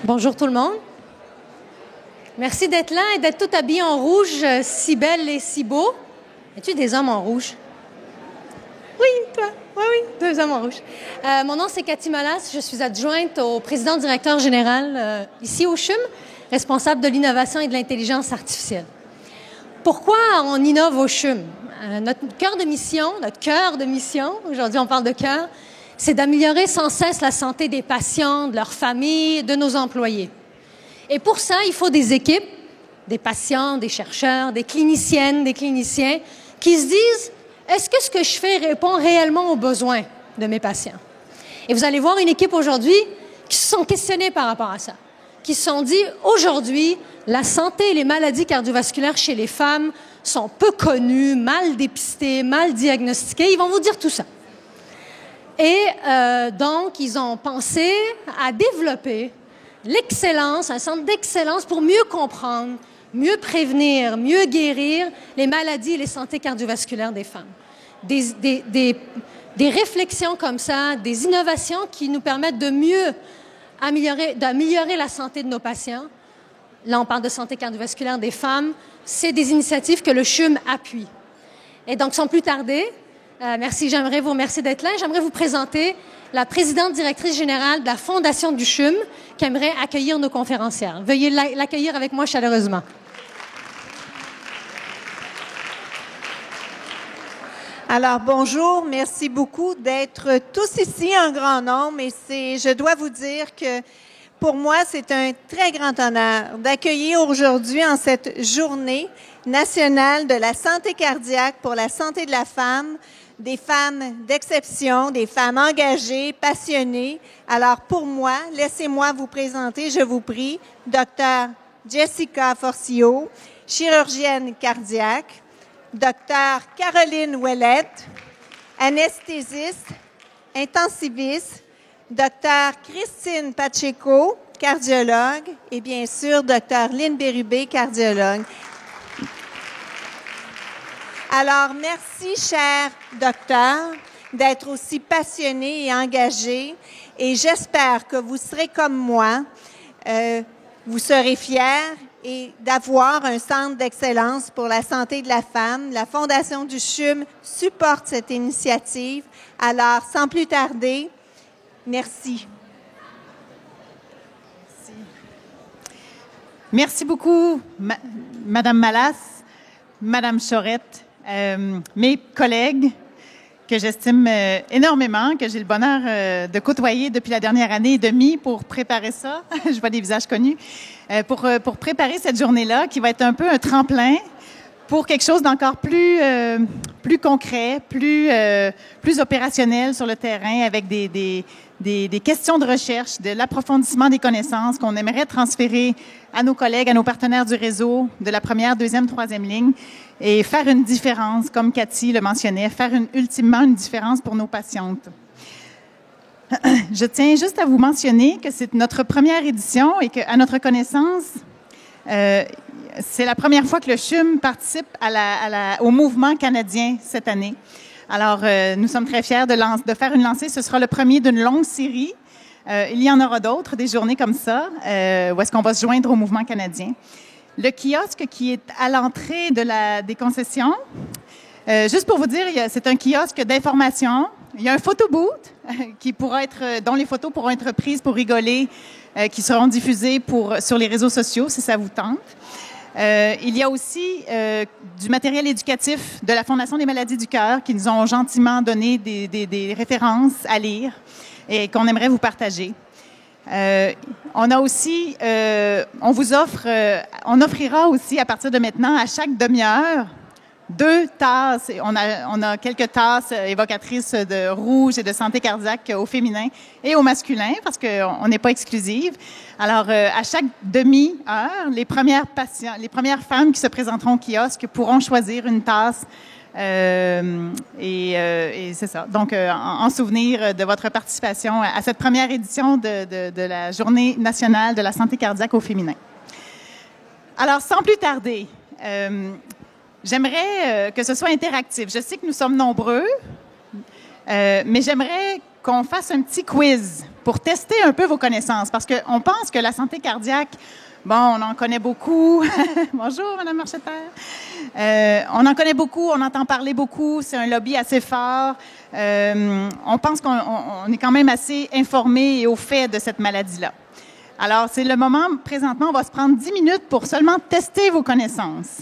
Bonjour tout le monde. Merci d'être là et d'être tout habillés en rouge, si belle et si beau. As-tu des hommes en rouge? Oui, toi. Oui, deux hommes en rouge. Mon nom, c'est Cathy Malas. Je suis adjointe au président-directeur général ici au CHUM, responsable de l'innovation et de l'intelligence artificielle. Pourquoi on innove au CHUM? Notre cœur de mission, aujourd'hui on parle de cœur, c'est d'améliorer sans cesse la santé des patients, de leurs familles, de nos employés. Et pour ça, il faut des équipes, des patients, des chercheurs, des cliniciennes, des cliniciens qui se disent « Est-ce que ce que je fais répond réellement aux besoins de mes patients? » Et vous allez voir une équipe aujourd'hui qui se sont questionnés par rapport à ça, qui se sont dit « Aujourd'hui, la santé et les maladies cardiovasculaires chez les femmes sont peu connues, mal dépistées, mal diagnostiquées. » Ils vont vous dire tout ça. Et donc, ils ont pensé à développer l'excellence, un centre d'excellence pour mieux comprendre, mieux prévenir, mieux guérir les maladies et les santé cardiovasculaires des femmes. Des réflexions comme ça, des innovations qui nous permettent de mieux d'améliorer la santé de nos patients. Là, on parle de santé cardiovasculaire des femmes. C'est des initiatives que le CHUM appuie. Et donc, sans plus tarder, j'aimerais vous remercier d'être là. J'aimerais vous présenter la présidente directrice générale de la Fondation du CHUM qui aimerait accueillir nos conférencières. Veuillez l'accueillir avec moi chaleureusement. Alors, bonjour. Merci beaucoup d'être tous ici en grand nombre. Et je dois vous dire que pour moi, c'est un très grand honneur d'accueillir aujourd'hui en cette journée nationale de la santé cardiaque pour la santé de la femme, des femmes d'exception, des femmes engagées, passionnées. Alors, pour moi, laissez-moi vous présenter, je vous prie, Dr. Jessica Forcio, chirurgienne cardiaque, Dr. Caroline Ouellette, anesthésiste, intensiviste, Dr. Christine Pacheco, cardiologue, et bien sûr, Dr. Lynn Bérubé, cardiologue. Alors, merci, cher docteur, d'être aussi passionné et engagé, et j'espère que vous serez comme moi, vous serez fiers et d'avoir un centre d'excellence pour la santé de la femme. La Fondation du CHUM supporte cette initiative. Alors, sans plus tarder, merci. Merci beaucoup, Madame Malas, Madame Chorette, mes collègues que j'estime énormément, que j'ai le bonheur de côtoyer depuis la dernière année et demie pour préparer ça. Je vois des visages connus. Pour préparer cette journée-là, qui va être un peu un tremplin pour quelque chose d'encore plus concret, plus opérationnel sur le terrain, avec des questions de recherche, de l'approfondissement des connaissances qu'on aimerait transférer à nos collègues, à nos partenaires du réseau de la première, deuxième, troisième ligne et faire une différence, comme Cathy le mentionnait, faire ultimement une différence pour nos patientes. Je tiens juste à vous mentionner que c'est notre première édition et qu'à notre connaissance, c'est la première fois que le CHUM participe au mouvement canadien cette année. Alors, nous sommes très fiers de faire une lancée. Ce sera le premier d'une longue série. Il y en aura d'autres, des journées comme ça, où est-ce qu'on va se joindre au mouvement canadien. Le kiosque qui est à l'entrée des concessions, juste pour vous dire, c'est un kiosque d'information. Il y a un photobooth dont les photos pourront être prises pour rigoler, qui seront diffusées sur les réseaux sociaux si ça vous tente. Il y a aussi du matériel éducatif de la Fondation des maladies du cœur qui nous ont gentiment donné des références à lire et qu'on aimerait vous partager. On a aussi, on offrira aussi à partir de maintenant à chaque demi-heure 2 tasses. On a quelques tasses évocatrices de rouge et de santé cardiaque au féminin et au masculin parce qu'on n'est pas exclusive. Alors, à chaque demi-heure, les premières femmes qui se présenteront au kiosque pourront choisir une tasse. Et c'est ça. Donc, en souvenir de votre participation à cette première édition de la Journée nationale de la santé cardiaque au féminin. Alors, sans plus tarder, j'aimerais que ce soit interactif. Je sais que nous sommes nombreux, mais j'aimerais qu'on fasse un petit quiz pour tester un peu vos connaissances, parce qu'on pense que la santé cardiaque, bon, on en connaît beaucoup. Bonjour, Madame Marcheterre. On en connaît beaucoup, on entend parler beaucoup, c'est un lobby assez fort. On pense qu'on est quand même assez informé et au fait de cette maladie-là. Alors, c'est le moment, présentement, on va se prendre 10 minutes pour seulement tester vos connaissances.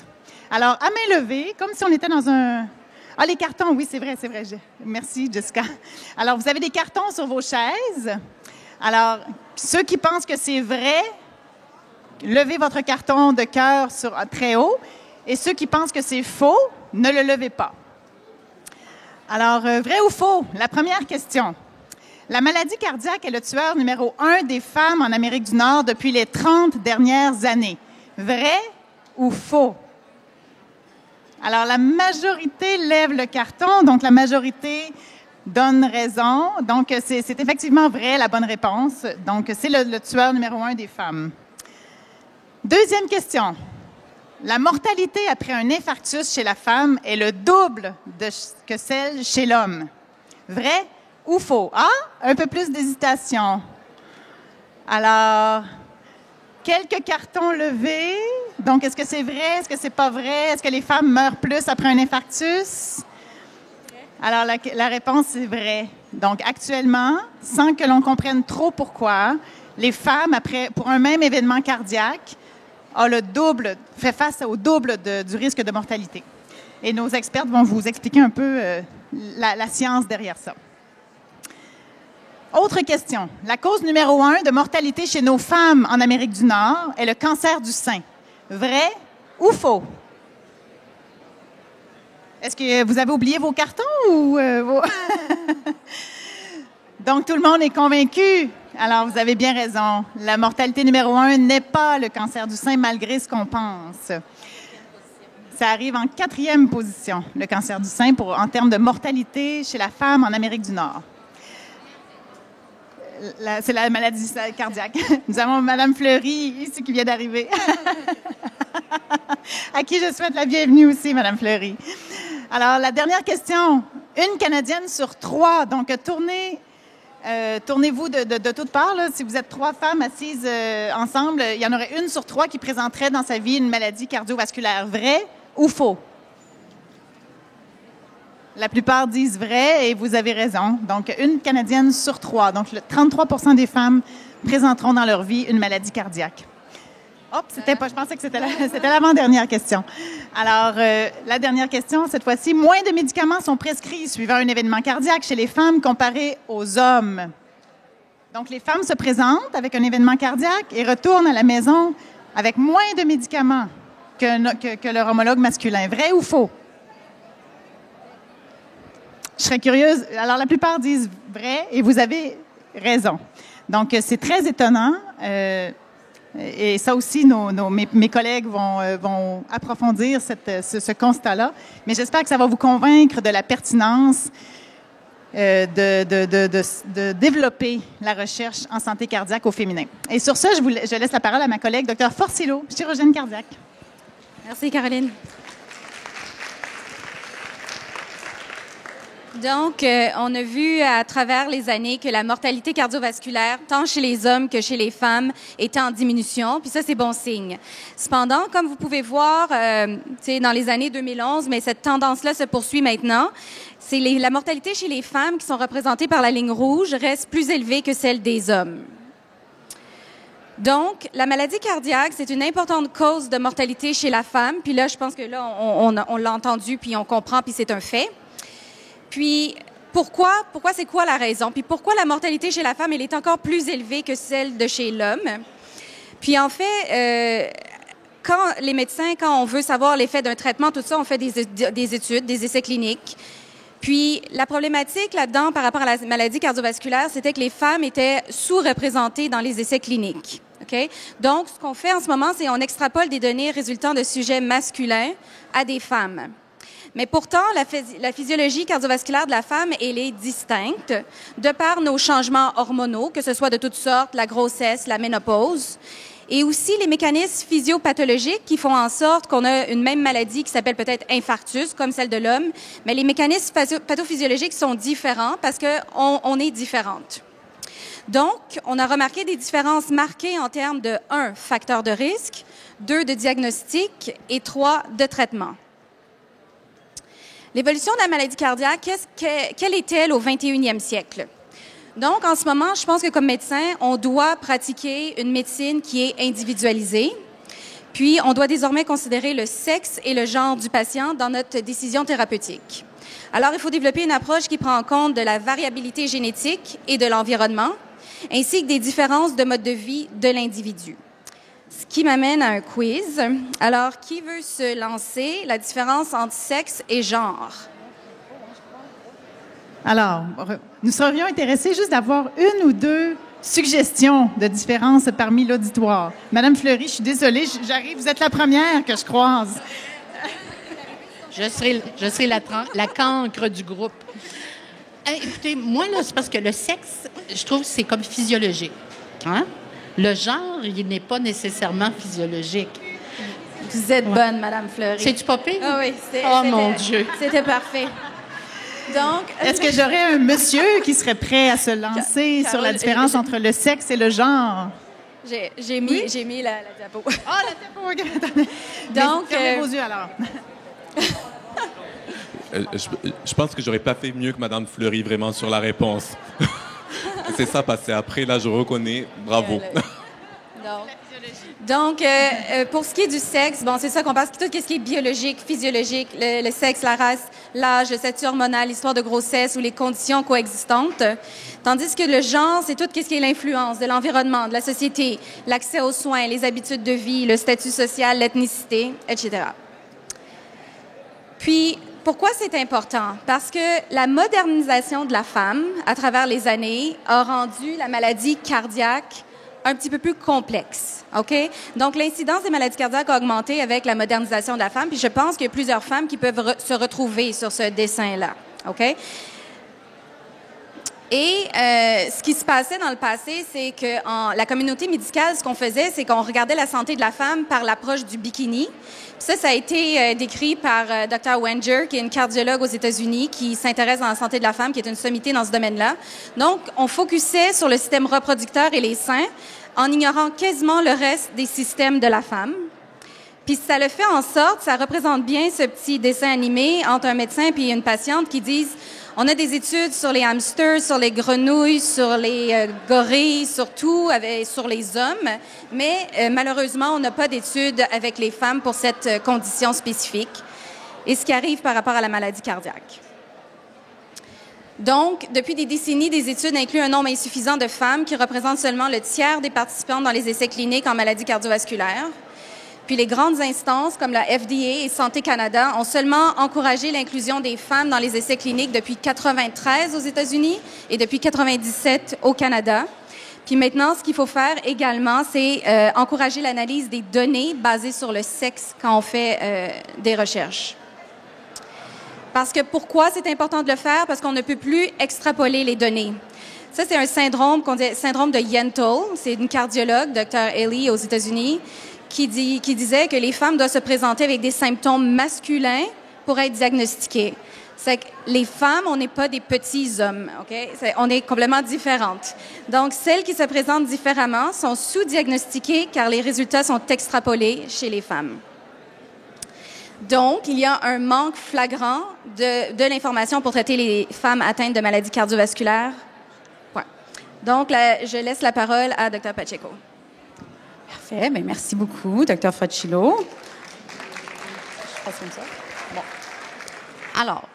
Alors, à main levée, comme si on était dans un... Ah, les cartons, oui, c'est vrai. Merci, Jessica. Alors, vous avez des cartons sur vos chaises. Alors, ceux qui pensent que c'est vrai, levez votre carton de cœur très haut. Et ceux qui pensent que c'est faux, ne le levez pas. Alors, vrai ou faux? La première question. La maladie cardiaque est le tueur numéro 1 des femmes en Amérique du Nord depuis les 30 dernières années. Vrai ou faux? Alors, la majorité lève le carton, donc la majorité donne raison. Donc, c'est effectivement vrai, la bonne réponse. Donc, c'est le tueur numéro 1 des femmes. Deuxième question. La mortalité après un infarctus chez la femme est le double que celle chez l'homme. Vrai ou faux? Ah, un peu plus d'hésitation. Alors, quelques cartons levés. Donc, est-ce que c'est vrai? Est-ce que c'est pas vrai? Est-ce que les femmes meurent plus après un infarctus? Alors, la réponse est vrai. Donc, actuellement, sans que l'on comprenne trop pourquoi, les femmes, pour un même événement cardiaque, fait face au double du risque de mortalité. Et nos expertes vont vous expliquer un peu la science derrière ça. Autre question. La cause numéro 1 de mortalité chez nos femmes en Amérique du Nord est le cancer du sein. Vrai ou faux? Est-ce que vous avez oublié vos cartons ou Donc, tout le monde est convaincu. Alors, vous avez bien raison. La mortalité numéro 1 n'est pas le cancer du sein, malgré ce qu'on pense. Ça arrive en 4e position, le cancer du sein, en termes de mortalité chez la femme en Amérique du Nord. C'est la maladie cardiaque. Nous avons Mme Fleury, ici, qui vient d'arriver. À qui je souhaite la bienvenue aussi, Mme Fleury. Alors, la dernière question. Une Canadienne sur 3. Donc, tournez-vous de toutes parts. Là. Si vous êtes 3 femmes assises ensemble, il y en aurait une sur 3 qui présenterait dans sa vie une maladie cardiovasculaire. Vrai ou faux? La plupart disent vrai et vous avez raison. Donc, une Canadienne sur 3. Donc, 33% des femmes présenteront dans leur vie une maladie cardiaque. Hop, je pensais que c'était l'avant-dernière question. Alors, la dernière question, cette fois-ci, moins de médicaments sont prescrits suivant un événement cardiaque chez les femmes comparé aux hommes. Donc, les femmes se présentent avec un événement cardiaque et retournent à la maison avec moins de médicaments que leur homologue masculin. Vrai ou faux? Je serais curieuse. Alors, la plupart disent vrai et vous avez raison. Donc, c'est très étonnant. Et ça aussi, mes collègues vont approfondir ce constat-là. Mais j'espère que ça va vous convaincre de la pertinence de développer la recherche en santé cardiaque au féminin. Et sur ça, je laisse la parole à ma collègue, Dr Forcillo, chirurgienne cardiaque. Merci, Caroline. Donc, on a vu à travers les années que la mortalité cardiovasculaire, tant chez les hommes que chez les femmes, était en diminution, puis ça, c'est bon signe. Cependant, comme vous pouvez voir, dans les années 2011, mais cette tendance-là se poursuit maintenant, c'est la mortalité chez les femmes qui sont représentées par la ligne rouge reste plus élevée que celle des hommes. Donc, la maladie cardiaque, c'est une importante cause de mortalité chez la femme, puis là, je pense que là, on l'a entendu, puis on comprend, puis c'est un fait. Puis, pourquoi c'est quoi la raison? Puis pourquoi la mortalité chez la femme, elle est encore plus élevée que celle de chez l'homme? Puis en fait, quand les médecins, quand on veut savoir l'effet d'un traitement, tout ça, on fait des études, des essais cliniques. Puis la problématique là-dedans par rapport à la maladie cardiovasculaire, c'était que les femmes étaient sous-représentées dans les essais cliniques. Okay? Donc, ce qu'on fait en ce moment, c'est on extrapole des données résultant de sujets masculins à des femmes. Mais pourtant, la physiologie cardiovasculaire de la femme, elle est distincte de par nos changements hormonaux, que ce soit de toutes sortes, la grossesse, la ménopause, et aussi les mécanismes physiopathologiques qui font en sorte qu'on a une même maladie qui s'appelle peut-être infarctus, comme celle de l'homme, mais les mécanismes pathophysiologiques sont différents parce qu'on est différentes. Donc, on a remarqué des différences marquées en termes de 1, facteur de risque, 2, de diagnostic et 3, de traitement. L'évolution de la maladie cardiaque, quelle est-elle au 21e siècle? Donc, en ce moment, je pense que comme médecin, on doit pratiquer une médecine qui est individualisée. Puis, on doit désormais considérer le sexe et le genre du patient dans notre décision thérapeutique. Alors, il faut développer une approche qui prend en compte de la variabilité génétique et de l'environnement, ainsi que des différences de mode de vie de l'individu. Ce qui m'amène à un quiz. Alors, qui veut se lancer? La différence entre sexe et genre. Alors, nous serions intéressés juste d'avoir une ou deux suggestions de différence parmi l'auditoire. Madame Fleury, je suis désolée, j'arrive, vous êtes la première que je croise. Je serai la cancre du groupe. Écoutez, moi, là, c'est parce que le sexe, je trouve que c'est comme physiologique. Hein? Le genre, il n'est pas nécessairement physiologique. Vous êtes bonne, Madame Fleury. C'est-tu pas pire? Ah oui, mon Dieu. C'était parfait. Donc, est-ce que j'aurais un monsieur qui serait prêt à se lancer sur la différence entre le sexe et le genre? J'ai mis la diapo. Ah, la diapo, regarde. Donc, fermez vos yeux alors. Je pense que j'aurais pas fait mieux que Madame Fleury vraiment sur la réponse. C'est ça, parce que après, là, je reconnais. Bravo. Donc, pour ce qui est du sexe, bon, c'est ça qu'on passe. Tout ce qui est biologique, physiologique, le sexe, la race, l'âge, le statut hormonal, l'histoire de grossesse ou les conditions coexistantes. Tandis que le genre, c'est tout ce qui est l'influence de l'environnement, de la société, l'accès aux soins, les habitudes de vie, le statut social, l'ethnicité, etc. Puis, pourquoi c'est important? Parce que la modernisation de la femme, à travers les années, a rendu la maladie cardiaque un petit peu plus complexe, OK? Donc, l'incidence des maladies cardiaques a augmenté avec la modernisation de la femme, puis je pense qu'il y a plusieurs femmes qui peuvent se retrouver sur ce dessin-là, OK? Et ce qui se passait dans le passé, c'est que la communauté médicale, ce qu'on faisait, c'est qu'on regardait la santé de la femme par l'approche du bikini. Ça a été décrit par Dr. Wenger, qui est une cardiologue aux États-Unis, qui s'intéresse à la santé de la femme, qui est une sommité dans ce domaine-là. Donc, on focusait sur le système reproducteur et les seins, en ignorant quasiment le reste des systèmes de la femme. Puis ça le fait en sorte, ça représente bien ce petit dessin animé entre un médecin et une patiente qui disent on a des études sur les hamsters, sur les grenouilles, sur les gorilles, surtout sur les hommes, mais malheureusement, on n'a pas d'études avec les femmes pour cette condition spécifique. Et ce qui arrive par rapport à la maladie cardiaque. Donc, depuis des décennies, des études incluent un nombre insuffisant de femmes qui représentent seulement le tiers des participantes dans les essais cliniques en maladie cardiovasculaire. Puis les grandes instances comme la FDA et Santé Canada ont seulement encouragé l'inclusion des femmes dans les essais cliniques depuis 1993 aux États-Unis et depuis 1997 au Canada. Puis maintenant, ce qu'il faut faire également, c'est encourager l'analyse des données basées sur le sexe quand on fait des recherches. Parce que pourquoi c'est important de le faire? Parce qu'on ne peut plus extrapoler les données. Ça, c'est un syndrome qu'on dit syndrome de Yentl. C'est une cardiologue, Dr. Haley, aux États-Unis, qui disait que les femmes doivent se présenter avec des symptômes masculins pour être diagnostiquées. C'est que les femmes, on n'est pas des petits hommes, OK? On est complètement différentes. Donc, celles qui se présentent différemment sont sous-diagnostiquées car les résultats sont extrapolés chez les femmes. Donc, il y a un manque flagrant de l'information pour traiter les femmes atteintes de maladies cardiovasculaires. Ouais. Donc, je laisse la parole à Dr. Pacheco. Parfait. Bien, merci beaucoup, Dr. Frotchilo. Je passe comme ça. Bon. Alors,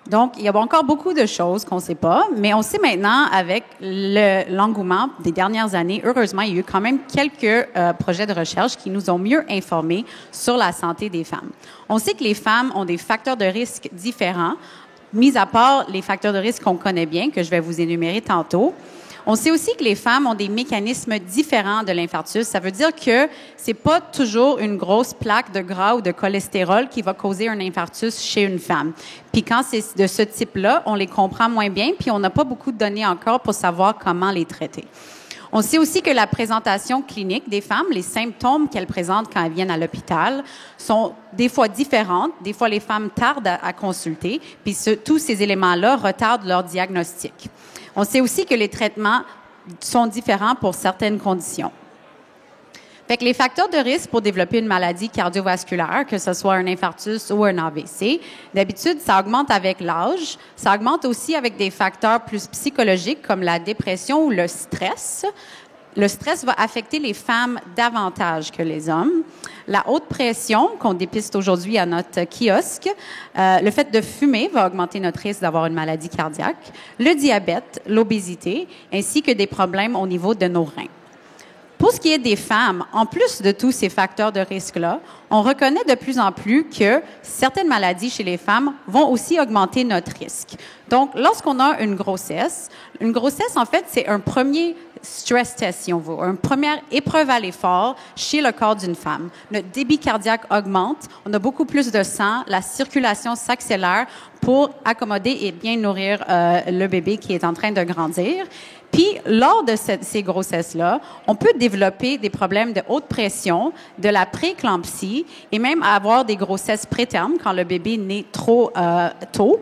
donc, il y a encore beaucoup de choses qu'on ne sait pas, mais on sait maintenant, avec l'engouement des dernières années, heureusement, il y a eu quand même quelques projets de recherche qui nous ont mieux informés sur la santé des femmes. On sait que les femmes ont des facteurs de risque différents, mis à part les facteurs de risque qu'on connaît bien, que je vais vous énumérer tantôt. On sait aussi que les femmes ont des mécanismes différents de l'infarctus. Ça veut dire que c'est pas toujours une grosse plaque de gras ou de cholestérol qui va causer un infarctus chez une femme. Puis quand c'est de ce type-là, on les comprend moins bien, puis on n'a pas beaucoup de données encore pour savoir comment les traiter. On sait aussi que la présentation clinique des femmes, les symptômes qu'elles présentent quand elles viennent à l'hôpital, sont des fois différentes. Des fois, les femmes tardent à consulter, puis tous ces éléments-là retardent leur diagnostic. On sait aussi que les traitements sont différents pour certaines conditions. Fait que les facteurs de risque pour développer une maladie cardiovasculaire, que ce soit un infarctus ou un AVC, d'habitude, ça augmente avec l'âge. Ça augmente aussi avec des facteurs plus psychologiques comme la dépression ou le stress. Le stress va affecter les femmes davantage que les hommes. La haute pression, qu'on dépiste aujourd'hui à notre kiosque, le fait de fumer va augmenter notre risque d'avoir une maladie cardiaque, le diabète, l'obésité, ainsi que des problèmes au niveau de nos reins. Pour ce qui est des femmes, en plus de tous ces facteurs de risque-là, on reconnaît de plus en plus que certaines maladies chez les femmes vont aussi augmenter notre risque. Donc, lorsqu'on a une grossesse, en fait, c'est un premier stress test, si on veut, une première épreuve à l'effort chez le corps d'une femme. Notre débit cardiaque augmente, on a beaucoup plus de sang, la circulation s'accélère pour accommoder et bien nourrir le bébé qui est en train de grandir. Puis, lors de ces grossesses-là, on peut développer des problèmes de haute pression, de la prééclampsie et même avoir des grossesses prétermes quand le bébé naît trop tôt.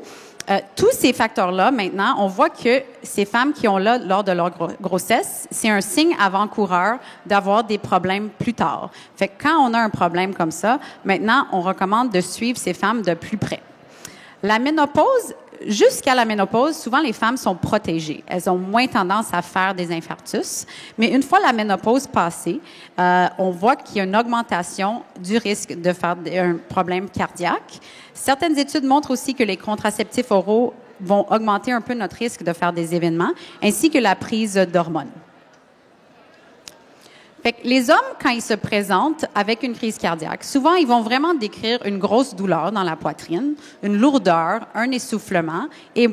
Tous ces facteurs-là, maintenant, on voit que ces femmes qui ont là lors de leur grossesse, c'est un signe avant-coureur d'avoir des problèmes plus tard. Fait que quand on a un problème comme ça, maintenant, on recommande de suivre ces femmes de plus près. La ménopause, jusqu'à la ménopause, souvent les femmes sont protégées. Elles ont moins tendance à faire des infarctus. Mais une fois la ménopause passée, on voit qu'il y a une augmentation du risque de faire un problème cardiaque. Certaines études montrent aussi que les contraceptifs oraux vont augmenter un peu notre risque de faire des événements, ainsi que la prise d'hormones. Fait que les hommes, quand ils se présentent avec une crise cardiaque, souvent, ils vont vraiment décrire une grosse douleur dans la poitrine, une lourdeur, un essoufflement et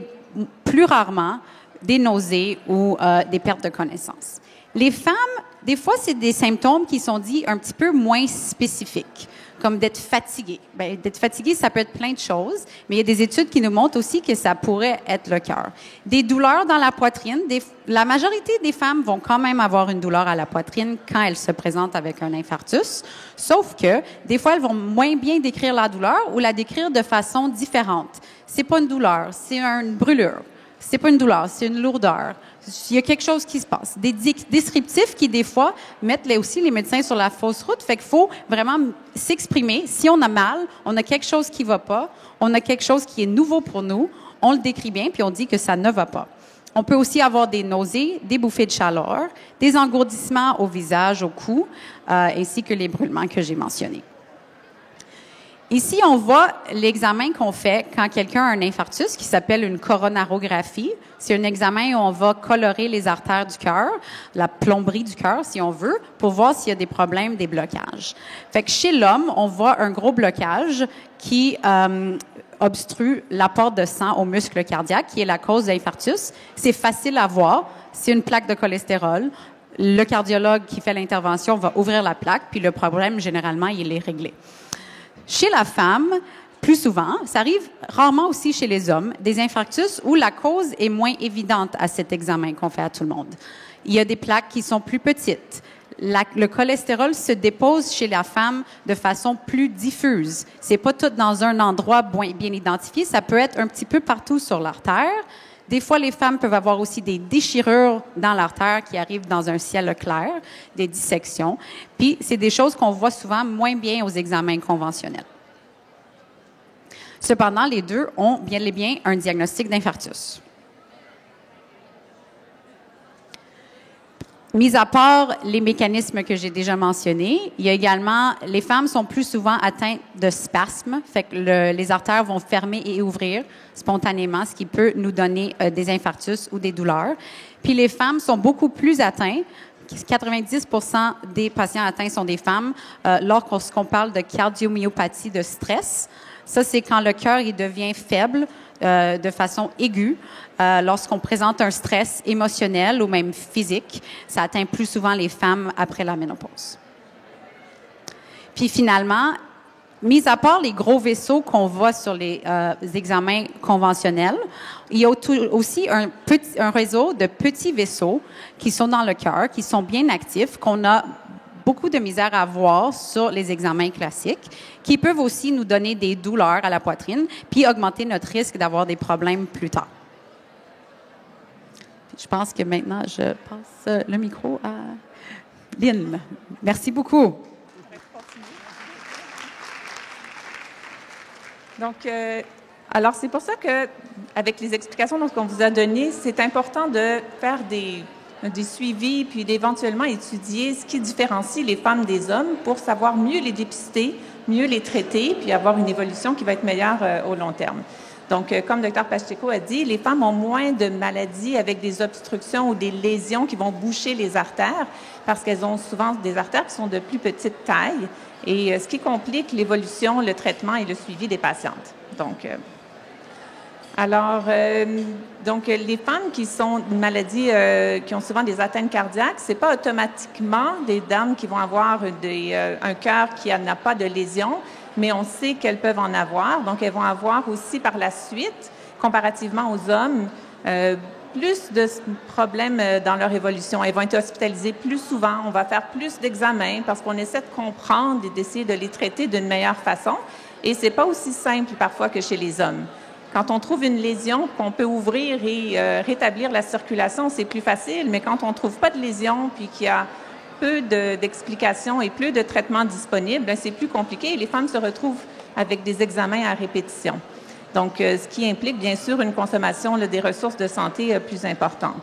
plus rarement des nausées ou des pertes de connaissance. Les femmes, des fois, c'est des symptômes qui sont dits un petit peu moins spécifiques, comme d'être fatigué. Bien, d'être fatigué, ça peut être plein de choses, mais il y a des études qui nous montrent aussi que ça pourrait être le cœur. Des douleurs dans la poitrine, la majorité des femmes vont quand même avoir une douleur à la poitrine quand elles se présentent avec un infarctus, sauf que des fois, elles vont moins bien décrire la douleur ou la décrire de façon différente. C'est pas une douleur, c'est une brûlure. C'est pas une douleur, c'est une lourdeur. Il y a quelque chose qui se passe. Des descriptifs qui, des fois, mettent aussi les médecins sur la fausse route. Fait qu'il faut vraiment s'exprimer. Si on a mal, on a quelque chose qui va pas, on a quelque chose qui est nouveau pour nous, on le décrit bien, puis on dit que ça ne va pas. On peut aussi avoir des nausées, des bouffées de chaleur, des engourdissements au visage, au cou, ainsi que les brûlements que j'ai mentionnés. Ici, on voit l'examen qu'on fait quand quelqu'un a un infarctus qui s'appelle une coronarographie. C'est un examen où on va colorer les artères du cœur, la plomberie du cœur, si on veut, pour voir s'il y a des problèmes, des blocages. Fait que chez l'homme, on voit un gros blocage qui obstrue l'apport de sang au muscle cardiaque, qui est la cause de l'infarctus. C'est facile à voir. C'est une plaque de cholestérol. Le cardiologue qui fait l'intervention va ouvrir la plaque, puis le problème, généralement, il est réglé. Chez la femme, plus souvent, ça arrive rarement aussi chez les hommes, des infarctus où la cause est moins évidente à cet examen qu'on fait à tout le monde. Il y a des plaques qui sont plus petites. Le cholestérol se dépose chez la femme de façon plus diffuse. C'est pas tout dans un endroit bien identifié. Ça peut être un petit peu partout sur l'artère. Des fois, les femmes peuvent avoir aussi des déchirures dans l'artère qui arrivent dans un ciel clair, des dissections. Puis, c'est des choses qu'on voit souvent moins bien aux examens conventionnels. Cependant, les deux ont bien et bien un diagnostic d'infarctus. Mis à part les mécanismes que j'ai déjà mentionnés, il y a également, les femmes sont plus souvent atteintes de spasmes, fait que les artères vont fermer et ouvrir spontanément, ce qui peut nous donner des infarctus ou des douleurs. Puis les femmes sont beaucoup plus atteintes. 90% des patients atteints sont des femmes lorsqu'on parle de cardiomyopathie de stress. Ça, c'est quand le cœur il devient faible de façon aiguë. Lorsqu'on présente un stress émotionnel ou même physique, ça atteint plus souvent les femmes après la ménopause. Puis finalement, mis à part les gros vaisseaux qu'on voit sur les examens conventionnels, il y a aussi un réseau de petits vaisseaux qui sont dans le cœur, qui sont bien actifs, qu'on a beaucoup de misère à voir sur les examens classiques, qui peuvent aussi nous donner des douleurs à la poitrine, puis augmenter notre risque d'avoir des problèmes plus tard. je pense que maintenant, je passe le micro à Lynn. Merci beaucoup. Donc, alors c'est pour ça que, avec les explications qu'on vous a données, c'est important de faire des suivis, puis d'éventuellement étudier ce qui différencie les femmes des hommes pour savoir mieux les dépister, mieux les traiter, puis avoir une évolution qui va être meilleure au long terme. Donc, comme Dr Pacheco a dit, les femmes ont moins de maladies avec des obstructions ou des lésions qui vont boucher les artères parce qu'elles ont souvent des artères qui sont de plus petite taille et ce qui complique l'évolution, le traitement et le suivi des patientes. Donc, les femmes qui sont une maladie, qui ont souvent des atteintes cardiaques, c'est pas automatiquement des dames qui vont avoir un cœur qui n'a pas de lésion, mais on sait qu'elles peuvent en avoir. Donc, elles vont avoir aussi par la suite, comparativement aux hommes, plus de problèmes dans leur évolution. Elles vont être hospitalisées plus souvent. On va faire plus d'examens parce qu'on essaie de comprendre et d'essayer de les traiter d'une meilleure façon. Et c'est pas aussi simple parfois que chez les hommes. Quand on trouve une lésion qu'on peut ouvrir et rétablir la circulation, c'est plus facile. Mais quand on ne trouve pas de lésion puis qu'il y a peu d'explications et peu de traitements disponibles, c'est plus compliqué et les femmes se retrouvent avec des examens à répétition. Donc, ce qui implique bien sûr une consommation des ressources de santé plus importante.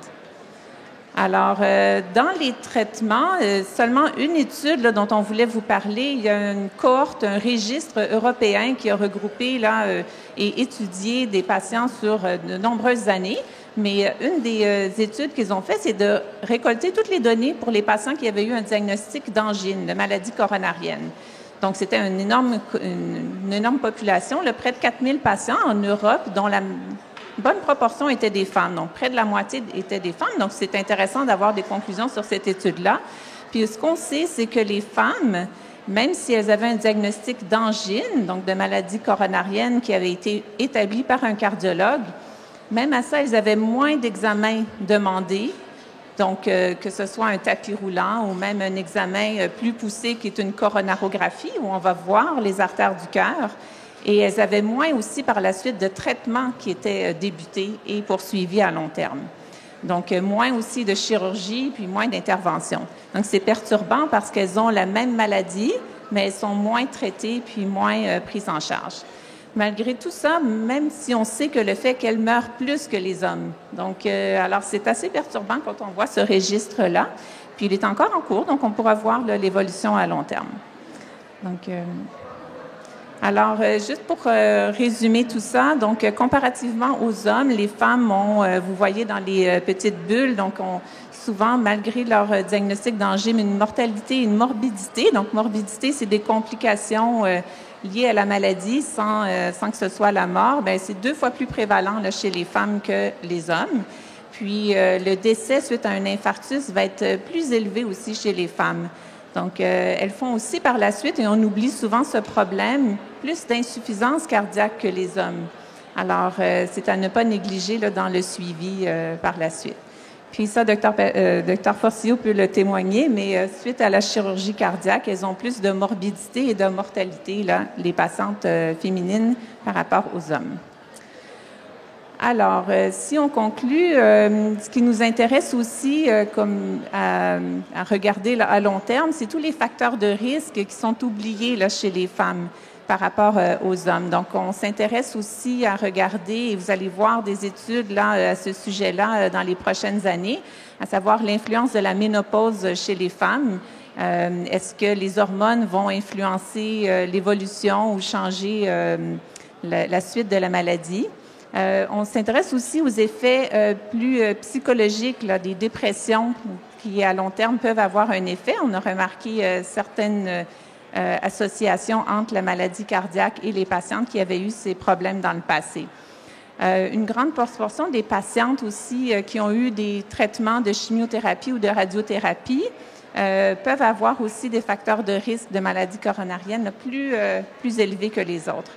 Alors, dans les traitements, seulement une étude dont on voulait vous parler, il y a une cohorte, un registre européen qui a regroupé et étudié des patients sur de nombreuses années. Mais une des études qu'ils ont fait, c'est de récolter toutes les données pour les patients qui avaient eu un diagnostic d'angine, de maladie coronarienne. Donc, c'était une énorme population, près de 4000 patients en Europe, dont la bonne proportion étaient des femmes. Donc, près de la moitié étaient des femmes. Donc, c'est intéressant d'avoir des conclusions sur cette étude-là. Puis, ce qu'on sait, c'est que les femmes, même si elles avaient un diagnostic d'angine, donc de maladie coronarienne qui avait été établi par un cardiologue, même à ça, elles avaient moins d'examens demandés, donc que ce soit un tapis roulant ou même un examen plus poussé qui est une coronarographie où on va voir les artères du cœur. Et elles avaient moins aussi par la suite de traitements qui étaient débutés et poursuivis à long terme. Donc, moins aussi de chirurgie puis moins d'intervention. Donc, c'est perturbant parce qu'elles ont la même maladie, mais elles sont moins traitées puis moins prises en charge. Malgré tout ça, même si on sait que le fait qu'elles meurent plus que les hommes. Donc, alors, c'est assez perturbant quand on voit ce registre-là. Puis, il est encore en cours, donc on pourra voir l'évolution à long terme. Donc, alors, juste pour résumer tout ça, donc, comparativement aux hommes, les femmes ont, vous voyez dans les petites bulles, donc, ont souvent, malgré leur diagnostic d'angine, une mortalité et une morbidité. Donc, morbidité, c'est des complications liées à la maladie sans que ce soit la mort. Bien, c'est 2 fois plus prévalent chez les femmes que les hommes. Puis, le décès suite à un infarctus va être plus élevé aussi chez les femmes. Donc, elles font aussi par la suite, et on oublie souvent ce problème, plus d'insuffisance cardiaque que les hommes. Alors, c'est à ne pas négliger dans le suivi par la suite. Puis ça, Dr Forcio peut le témoigner, mais suite à la chirurgie cardiaque, elles ont plus de morbidité et de mortalité, les patientes féminines, par rapport aux hommes. Alors, si on conclut, ce qui nous intéresse aussi à regarder à long terme, c'est tous les facteurs de risque qui sont oubliés chez les femmes par rapport aux hommes. Donc, on s'intéresse aussi à regarder, et vous allez voir des études à ce sujet-là dans les prochaines années, à savoir l'influence de la ménopause chez les femmes. Est-ce que les hormones vont influencer l'évolution ou changer la suite de la maladie? On s'intéresse aussi aux effets plus psychologiques, des dépressions qui, à long terme, peuvent avoir un effet. On a remarqué certaines associations entre la maladie cardiaque et les patientes qui avaient eu ces problèmes dans le passé. Une grande proportion des patientes aussi qui ont eu des traitements de chimiothérapie ou de radiothérapie peuvent avoir aussi des facteurs de risque de maladie coronarienne plus élevés que les autres.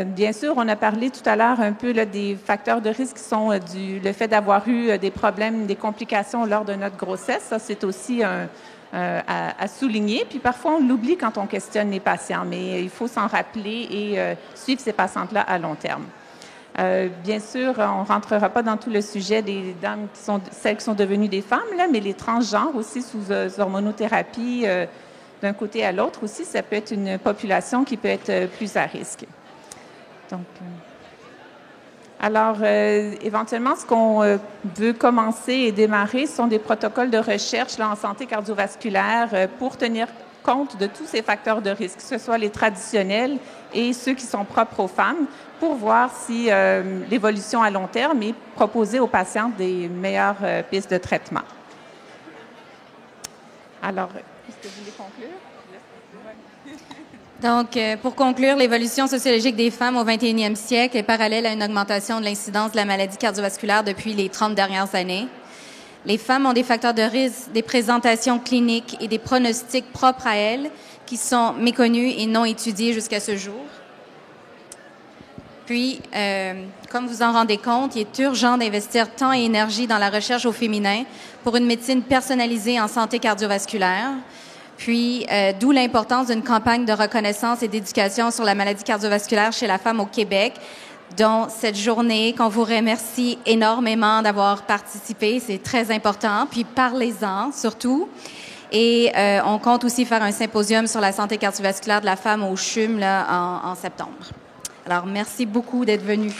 Bien sûr, on a parlé tout à l'heure un peu des facteurs de risque qui sont le fait d'avoir eu des problèmes, des complications lors de notre grossesse. Ça, c'est aussi à souligner. Puis parfois, on l'oublie quand on questionne les patients, mais il faut s'en rappeler et suivre ces patientes-là à long terme. Bien sûr, on ne rentrera pas dans tout le sujet des dames celles qui sont devenues des femmes, là, mais les transgenres aussi sous hormonothérapie, d'un côté à l'autre aussi, ça peut être une population qui peut être plus à risque. Donc, alors, éventuellement, ce qu'on veut commencer et démarrer, ce sont des protocoles de recherche là, en santé cardiovasculaire pour tenir compte de tous ces facteurs de risque, que ce soit les traditionnels et ceux qui sont propres aux femmes, pour voir si l'évolution à long terme est proposer aux patientes des meilleures pistes de traitement. Alors, est-ce que vous voulez conclure? Donc, pour conclure, l'évolution sociologique des femmes au 21e siècle est parallèle à une augmentation de l'incidence de la maladie cardiovasculaire depuis les 30 dernières années. Les femmes ont des facteurs de risque, des présentations cliniques et des pronostics propres à elles qui sont méconnus et non étudiés jusqu'à ce jour. Puis, comme vous en rendez compte, il est urgent d'investir temps et énergie dans la recherche au féminin pour une médecine personnalisée en santé cardiovasculaire. Puis, d'où l'importance d'une campagne de reconnaissance et d'éducation sur la maladie cardiovasculaire chez la femme au Québec, dont cette journée qu'on vous remercie énormément d'avoir participé. C'est très important. Puis, parlez-en surtout. Et on compte aussi faire un symposium sur la santé cardiovasculaire de la femme au CHUM là, en septembre. Alors, merci beaucoup d'être venus.